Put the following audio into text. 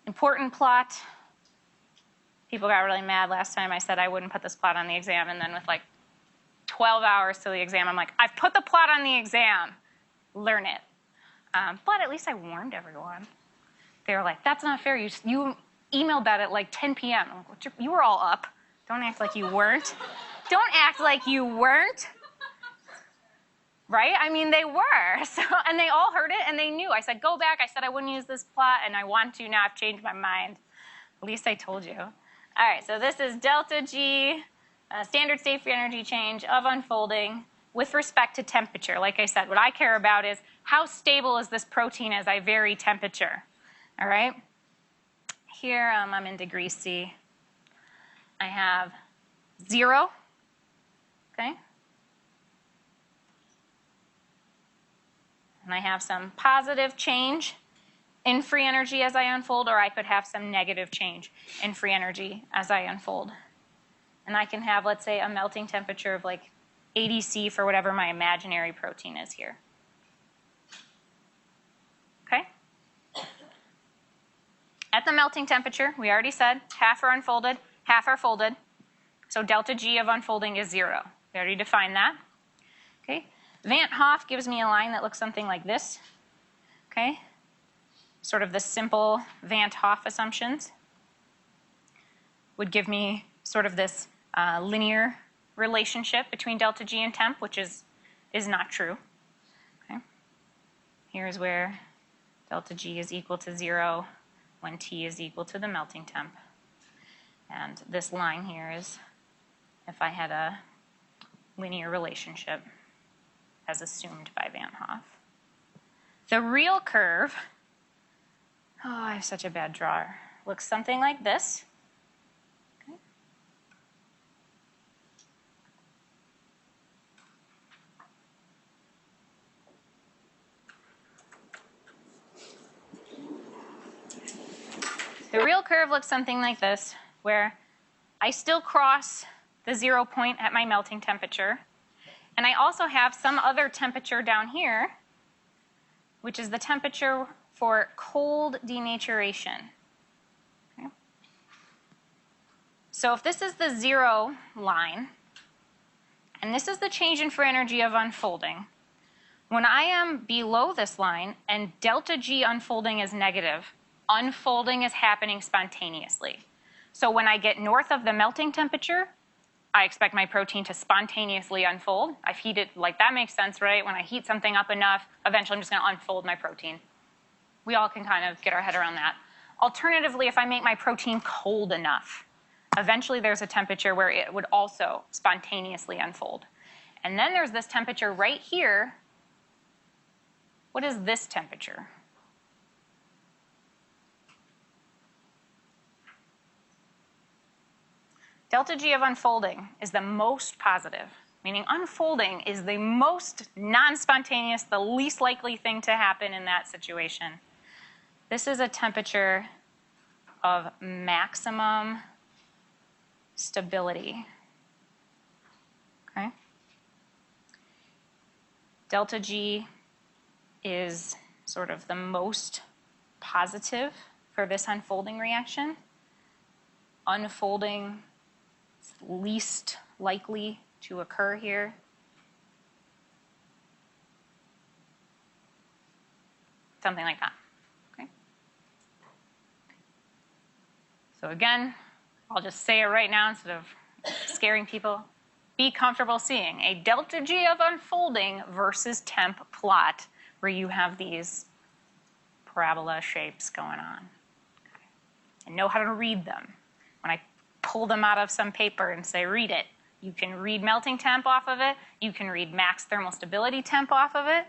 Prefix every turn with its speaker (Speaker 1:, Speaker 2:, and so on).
Speaker 1: Important plot. People got really mad last time I said I wouldn't put this plot on the exam, and then with like 12 hours to the exam, I'm like, I've put the plot on the exam. Learn it. But at least I warned everyone. They were like, that's not fair. You emailed that at like 10 p.m. I'm like, you were all up. Don't act like you weren't. Don't act like you weren't. Right? I mean, they were. So, and they all heard it, and they knew. I said, go back. I said I wouldn't use this plot, and I want to. Now I've changed my mind. At least I told you. All right, so this is delta G, standard state free energy change of unfolding with respect to temperature. Like I said, what I care about is how stable is this protein as I vary temperature. All right? Here, I'm in degree C. I have 0, okay? And I have some positive change in free energy as I unfold, or I could have some negative change in free energy as I unfold. And I can have, let's say, a melting temperature of like 80 C for whatever my imaginary protein is here. Okay? At the melting temperature, we already said, half are unfolded, half are folded. So delta G of unfolding is 0. We already defined that. Okay? Van't Hoff gives me a line that looks something like this. Okay? Sort of the simple Van't Hoff assumptions would give me sort of this linear relationship between delta G and temp, which is not true. Okay? Here's where delta G is equal to 0 when T is equal to the melting temp. And this line here is if I had a linear relationship as assumed by Van't Hoff. The real curve, oh, I have such a bad drawer, looks something like this. Okay. The real curve looks something like this, where I still cross the 0 point at my melting temperature, and I also have some other temperature down here, which is the temperature for cold denaturation. Okay. So if this is the 0 line, and this is the change in free energy of unfolding, when I am below this line and delta G unfolding is negative, unfolding is happening spontaneously. So when I get north of the melting temperature, I expect my protein to spontaneously unfold. I've heated, like that makes sense, right? When I heat something up enough, eventually I'm just gonna unfold my protein. We all can kind of get our head around that. Alternatively, if I make my protein cold enough, eventually there's a temperature where it would also spontaneously unfold. And then there's this temperature right here. What is this temperature? Delta G of unfolding is the most positive, meaning unfolding is the most non-spontaneous, the least likely thing to happen in that situation. This is a temperature of maximum stability. Okay? Delta G is sort of the most positive for this unfolding reaction. Unfolding is least likely to occur here. Something like that. Okay? So again, I'll just say it right now instead of scaring people. Be comfortable seeing a delta G of unfolding versus temp plot where you have these parabola shapes going on. Okay. And know how to read them. When I pull them out of some paper and say, read it, you can read melting temp off of it. You can read max thermal stability temp off of it.